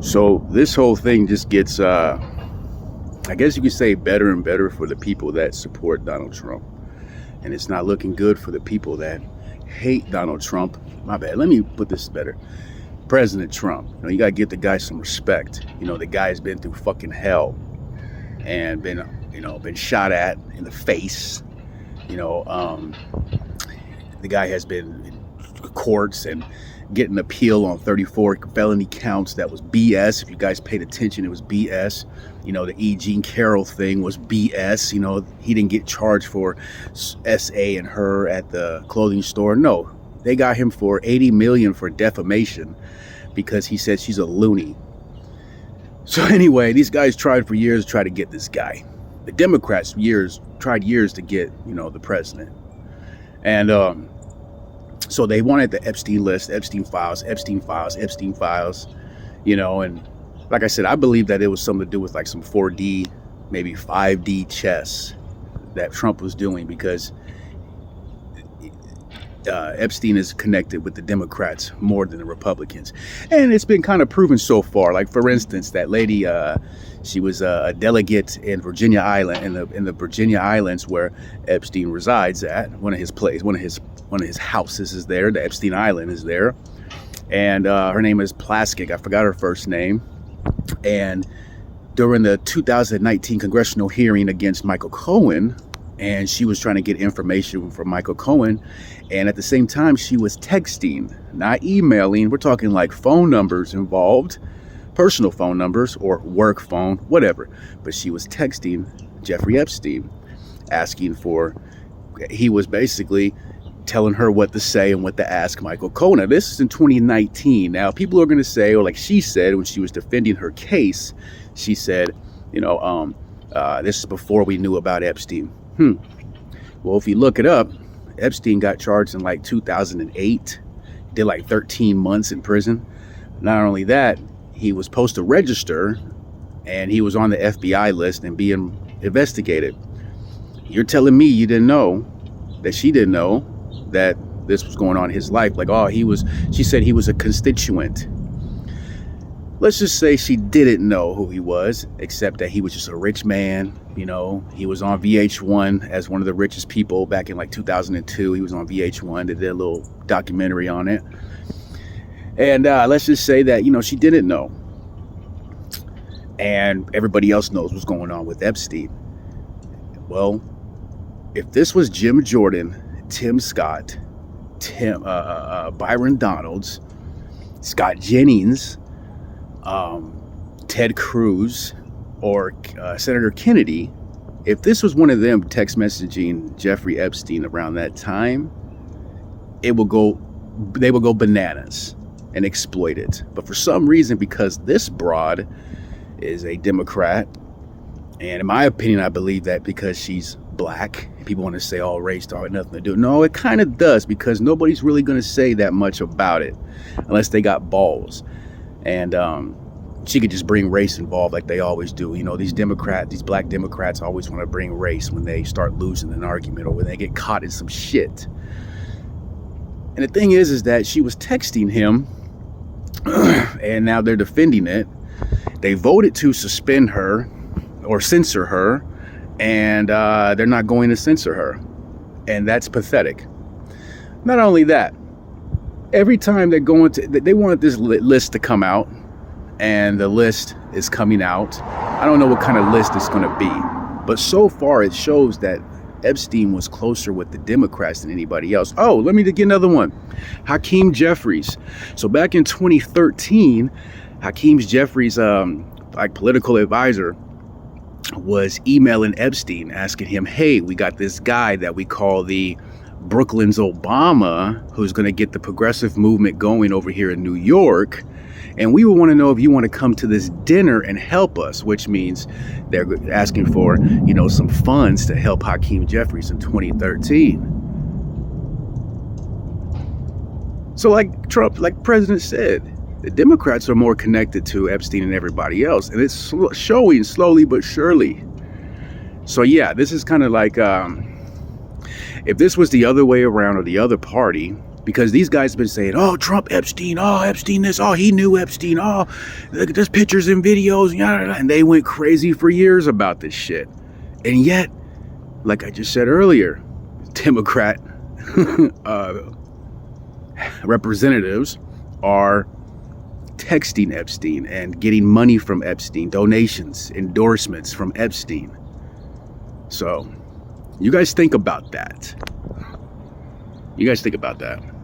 So this whole thing just gets, I guess you could say, better and better for the people that support Donald Trump. And it's not looking good for the people that hate Donald Trump. My bad. Let me put this better. President Trump. You got to give the guy some respect. The guy has been through fucking hell and been shot at in the face. The guy has been in courts and getting appeal on 34 felony counts. That was BS. If you guys paid attention, it was BS. The E. Jean Carroll thing was BS. He didn't get charged for SA and her at the clothing store. No, they got him for $80 million for defamation because he said she's a loony. So anyway, these guys tried for years to try to get this guy. The Democrats tried years to get, the president. And so they wanted the Epstein list, Epstein files, and like I said, I believe that it was something to do with like some 4D, maybe 5D chess that Trump was doing, because Epstein is connected with the Democrats more than the Republicans. And it's been kind of proven so far. Like, for instance, that lady, she was a delegate in Virginia Island, in the Virginia Islands where Epstein resides at. One of his houses is there. The Epstein Island is there. And her name is Plaskett. I forgot her first name. And during the 2019 congressional hearing against Michael Cohen, and she was trying to get information from Michael Cohen, and at the same time she was texting, not emailing. We're talking like phone numbers involved, personal phone numbers or work phone, whatever. But she was texting Jeffrey Epstein, he was basically telling her what to say and what to ask Michael Cohen. Now, this is in 2019. Now, people are going to say, or like she said when she was defending her case, she said, this is before we knew about Epstein. Well, if you look it up, Epstein got charged in like 2008, did like 13 months in prison. Not only that, he was supposed to register and he was on the FBI list and being investigated. You're telling me you didn't know, that she didn't know that this was going on in his life? Like, she said he was a constituent. Let's just say she didn't know who he was, except that he was just a rich man. He was on VH1 as one of the richest people back in like 2002. He was on VH1. They did a little documentary on it. And let's just say that, she didn't know. And everybody else knows what's going on with Epstein. Well, if this was Jim Jordan, Tim Scott, Byron Donalds, Scott Jennings, Ted Cruz, or Senator Kennedy, if this was one of them text messaging Jeffrey Epstein around that time, they will go bananas and exploit it. But for some reason, because this broad is a Democrat, and in my opinion, I believe that because she's black, people want to say all race don't have nothing to do. No, it kind of does, because nobody's really going to say that much about it unless they got balls. And she could just bring race involved like they always do. These black Democrats always want to bring race when they start losing an argument or when they get caught in some shit. And the thing is that she was texting him and now they're defending it. They voted to suspend her or censor her, and they're not going to censor her. And that's pathetic. Not only that, every time they want this list to come out, and the list is coming out. I don't know what kind of list it's going to be, but so far it shows that Epstein was closer with the Democrats than anybody else. Oh, let me get another one. Hakeem Jeffries. So back in 2013, Hakeem Jeffries, political advisor, was emailing Epstein asking him, hey, we got this guy that we call the Brooklyn's Obama, who's going to get the progressive movement going over here in New York. And we would want to know if you want to come to this dinner and help us, which means they're asking for, some funds to help Hakeem Jeffries in 2013. So like President said, the Democrats are more connected to Epstein than everybody else. And it's showing slowly but surely. So yeah, this is kind of like, if this was the other way around, or the other party, Because these guys have been saying, oh, Trump, Epstein, oh, Epstein this, oh, he knew Epstein, oh, look at there's pictures and videos, and they went crazy for years about this shit. And yet, like I just said earlier, Democrat representatives are texting Epstein and getting money from Epstein, donations, endorsements from Epstein. So you guys think about that. You guys think about that.